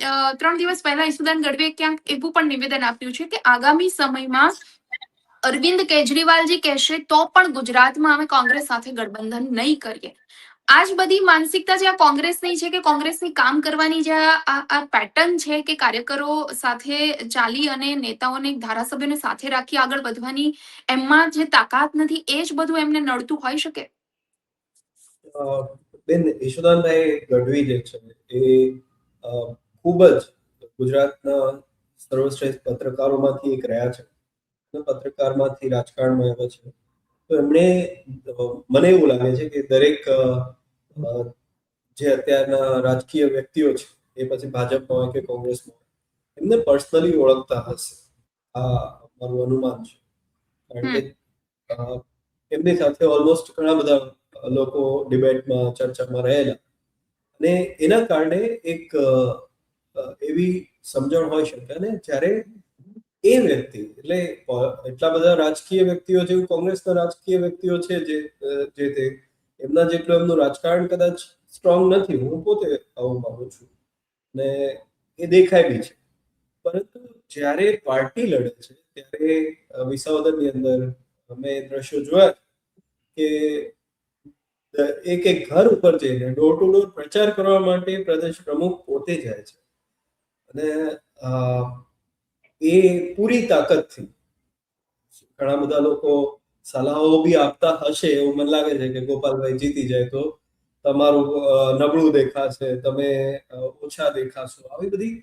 3 દિવસ પહેલા ઈસુદાન ગઢવીએ ક્યાંક એવું પણ નિવેદન આપ્યું છે કે આગામી સમયમાં અરવિંદ કેજરીવાલજી કહેશે તો પણ ગુજરાતમાં અમે કોંગ્રેસ સાથે ગઠબંધન નહીં કરીએ. આ જ બધી માનસિકતા જે આ કોંગ્રેસની છે કે કોંગ્રેસની કામ કરવાની જે આ પેટર્ન છે કે કાર્યકરો સાથે ચાલી અને નેતાઓને ધારાસભ્યોને સાથે રાખી આગળ વધવાની એમમાં જે તાકાત નથી એ જ બધું એમને નડતું હોઈ શકે. બેન, યશોદાનભાઈ ગઢવી જે છે એ ખૂબ જ ગુજરાતના સર્વશ્રેષ્ઠ પત્રકારોમાંથી એક રહ્યા છે. પત્રકારમાંથી રાજકારણમાં આવ્યા છે. તો એમણે મને એવું લાગે છે કે દરેક જે અત્યારના રાજકીય વ્યક્તિઓ છે એ પછી ભાજપમાં હોય કે કોંગ્રેસમાં હોય એમને પર્સનલી ઓળખતા હશે. આ મારું અનુમાન છે. કારણ કે એમની સાથે ઓલમોસ્ટ ઘણા બધા લોકો ડિબેટમાં ચર્ચામાં રહેલા અને એના કારણે એક એવી સમજણ હોઈ શકે. અને જ્યારે એ વ્યક્તિ એટલે એટલા બધા રાજકીય વ્યક્તિઓ જેવું કોંગ્રેસના રાજકીય વ્યક્તિઓ છે જે તે એમના જેટલું એમનું રાજકારણ કદાચ સ્ટ્રોંગ નથી. હું પોતે આવું માનું છું ને એ દેખાય બી છે. પરંતુ જ્યારે પાર્ટી લડે છે ત્યારે વિસાવદરની અંદર અમે દ્રશ્યો જોયા કે એક એક ઘર ઉપર જઈને ડોર ટુ ડોર પ્રચાર કરવા માટે પ્રદેશ પ્રમુખ પોતે જાય છે અને એ પૂરી તાકાતથી ઘણા બધા લોકો સલાહો બી આપતા હશે એવું મને લાગે છે કે ગોપાલભાઈ જીતી જાય તો તમારું નબળું દેખાશે, તમે ઓછા દેખાશો, આવી બધી